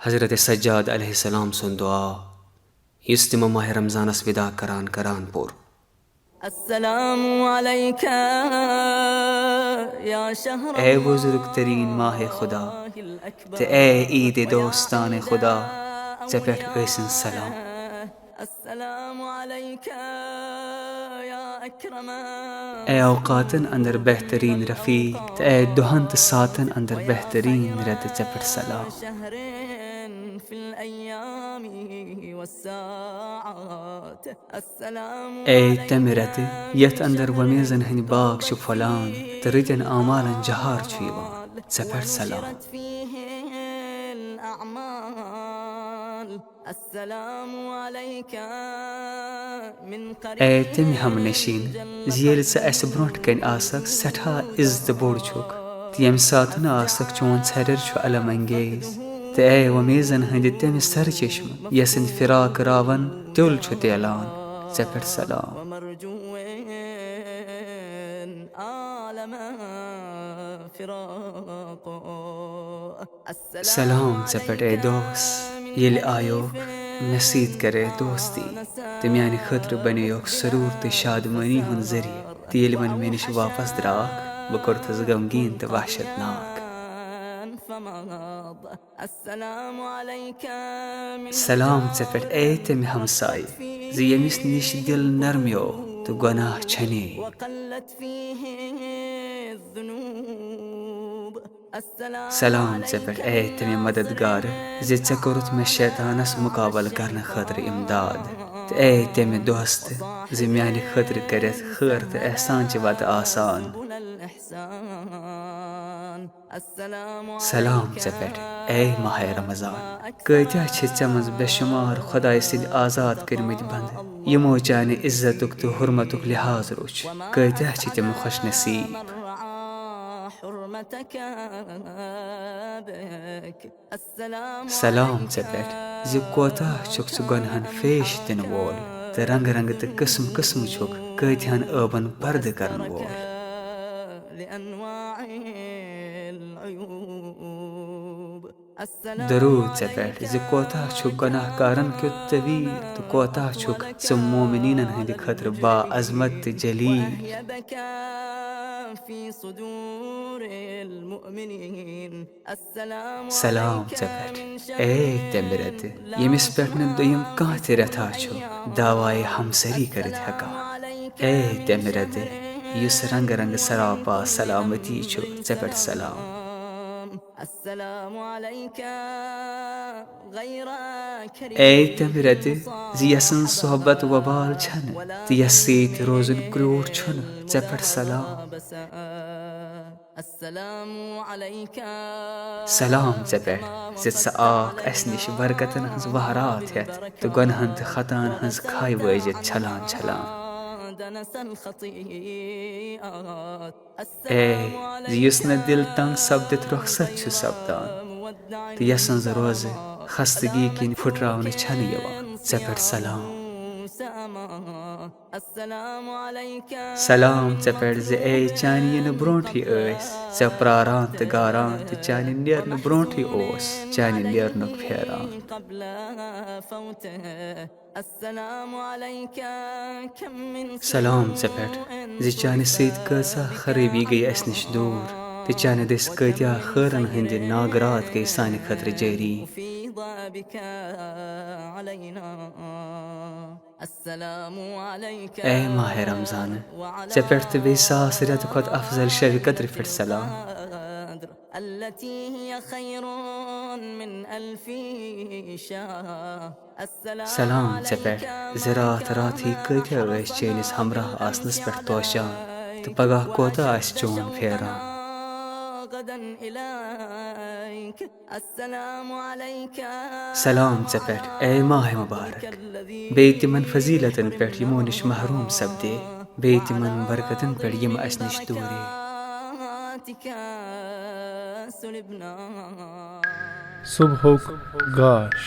حضرت سجاد علیہ السلام سن دعا یُس تِمو ماہ رمضانس ودا کران پوٚر. السلام علیکہ یا شہر اے بزرگ ترین ماہ خدا تہٕ اے عید دوستان خدا ژےٚ پٮ۪ٹھ ٲسِن سلام. السلام علیکہ یا اکرم اے اوقاتن اندر بہترین رفیق تہٕ اے دۄہن تہٕ ساتن اندر بہترین رٮ۪تہٕ ژےٚ پٮ۪ٹھ سلام. فی الایام والساعات السلام اے تمہِ رٮ۪تہٕ یتھ اندر وۄمیزن ہٕنٛدۍ باغ چھِ پھۄلان تہٕ رٕتٮ۪ن اعمالن جہار چھُ یِوان ژےٚ پٮ۪ٹھ سلام. السلام علیکہ اے تمہِ ہم نشین زِ ییٚلہِ ژٕ اسہِ برٛونٛٹھ کنہِ آسکھ سٮ۪ٹھاہ عزتہٕ بوٚڑ چھُکھ تہٕ ییٚمہِ ساتہٕ نہٕ آسکھ چون ژھریر چھُ علم انگیز تہٕ اے وۄمیزن ہٕنٛدِ تمہِ سر چشمہٕ یسٕنٛدۍ فراق راون تیُل چھُ تیلان ژےٚ پٮ۪ٹھ سلام. سلام ژےٚ پٮ۪ٹھ اے دوس ییٚلہِ آیوکھ مےٚ سۭتۍ کرے دوستی تہٕ میانہِ خٲطرٕ بنیوکھ سرور تہٕ شادمٲنی ہُنٛد ذٔریعہٕ تہٕ ییٚلہِ وۄنۍ مےٚ نِش واپس درٛاکھ بہٕ کوٚرتھس غمگیٖن تہٕ وحشت ناک. سلام ژےٚ پٮ۪ٹھ اے تمہِ ہمسایہِ زِ ییٚمِس نِش دل نرمیو تہٕ گۄناہ چھنے. سلام ژےٚ پٮ۪ٹھ اے تمہِ مددگار زِ ژےٚ کوٚرُتھ مےٚ شیطانس مُقابل کرنہٕ خٲطرٕ امداد تہٕ اے تمہِ دوستہٕ زِ میانہِ خٲطرٕ کٔرِتھ خٲر تہٕ احسان چہِ وتہٕ آسان. سلام ژےٚ پٮ۪ٹھ اے ماہ رمضان کۭتیاہ چھِ ژےٚ منٛز بے شُمار خۄداے سٕنٛدۍ آزاد کٔرمٕتۍ بنٛدٕ یِمو چانہِ عزتُک تہٕ حُرمتُک لحاظ روٚچھ کۭتیاہ چھِ تِم خۄش نصیٖب. سلام ژےٚ پٮ۪ٹھ زِ کوتاہ چھُکھ ژٕ گۄنہن فیش دِنہٕ وول تہٕ رنگہٕ رنگہٕ تہٕ قٕسم قٕسمہٕ چھُکھ کۭتہن ٲبن پردٕ کرن وول. درود ژےٚ پٮ۪ٹھ زِ کوتاہ چھُکھ گۄناہ کارن کیُتھ طویٖل تہٕ کوتاہ چھُکھ ژٕ مومنیٖنن ہٕنٛدِ خٲطرٕ با عظمت تہٕ جلیٖل. سلام ژےٚ پٮ۪ٹھ اے تمہِ رٮ۪تہٕ ییٚمِس پٮ۪ٹھ نہٕ دوٚیِم کانٛہہ تہِ رٮ۪تھا چھُ دعوایہِ ہمسری کٔرِتھ ہٮ۪کان. اے تمہِ رٮ۪تہٕ یُس رنگہٕ رنگہٕ سراپا سلامتی چھُ ژےٚ پٮ۪ٹھ سلام. اے تمہِ رٮ۪تہٕ زِ یسٕنٛز صحبت وبال چھنہٕ تہٕ یس سۭتۍ روزُن کرٛیوٗٹھ چھُنہٕ ژےٚ پٮ۪ٹھ سلام. سلام ژےٚ پٮ۪ٹھ زِ ژٕ آکھ اسہِ نِش برکتن ہٕنٛز وہرات ہٮ۪تھ تہٕ گۄنہن تہٕ خطاہن ہٕنٛز کھاے وٲجِتھ چھلان چھلان. اے زِ یُس نہٕ دل تنگ سپدِتھ رۄخصت چھُ سپدان تہٕ یسٕنٛز روزٕ خستگی کِنۍ پھُٹراونہٕ چھنہٕ یِوان ژےٚ پٮ۪ٹھ سلام. سلام ژےٚ پٮ۪ٹھ زِ اے چانہِ یِنہٕ برونٹھٕے ٲسۍ ژےٚ پراران تہٕ گاران تہٕ چانہِ نیرنہٕ برونٹھٕے اوس چانہِ نیرنُک پھیران. سلام ژےٚ پٮ۪ٹھ زِ چانہِ سۭتۍ کۭژاہ خرٲبی گٔے اسہِ نِش دوٗر تہٕ چانہِ دٔسۍ کۭتیاہ خٲرن ہٕنٛدِ ناگرات گٔے سانہِ خٲطرٕ جٲری. اے ماہ رمضانہٕ ژےٚ پٮ۪ٹھ تہٕ بیٚیہِ ساس رٮ۪تہٕ کھۄتہٕ افضل شبِ قدرِ پٮ۪ٹھ سلام. سلام ژےٚ پٮ۪ٹھ زِ راتھ راتھٕے کۭتیاہ ٲسۍ چٲنِس ہمراہ آسنس پٮ۪ٹھ توشان تہٕ پگاہ کوتاہ آسہِ چون پھیران. سلام ژےٚ پٮ۪ٹھ اے ماہ مُبارک بیٚیہِ تِمن فضیٖلتن پٮ۪ٹھ یِمو نِش محروٗم سپدے بیٚیہِ تِمن برکتن پٮ۪ٹھ یِم اسہِ نِش دوٗرے. صُبحُک گاش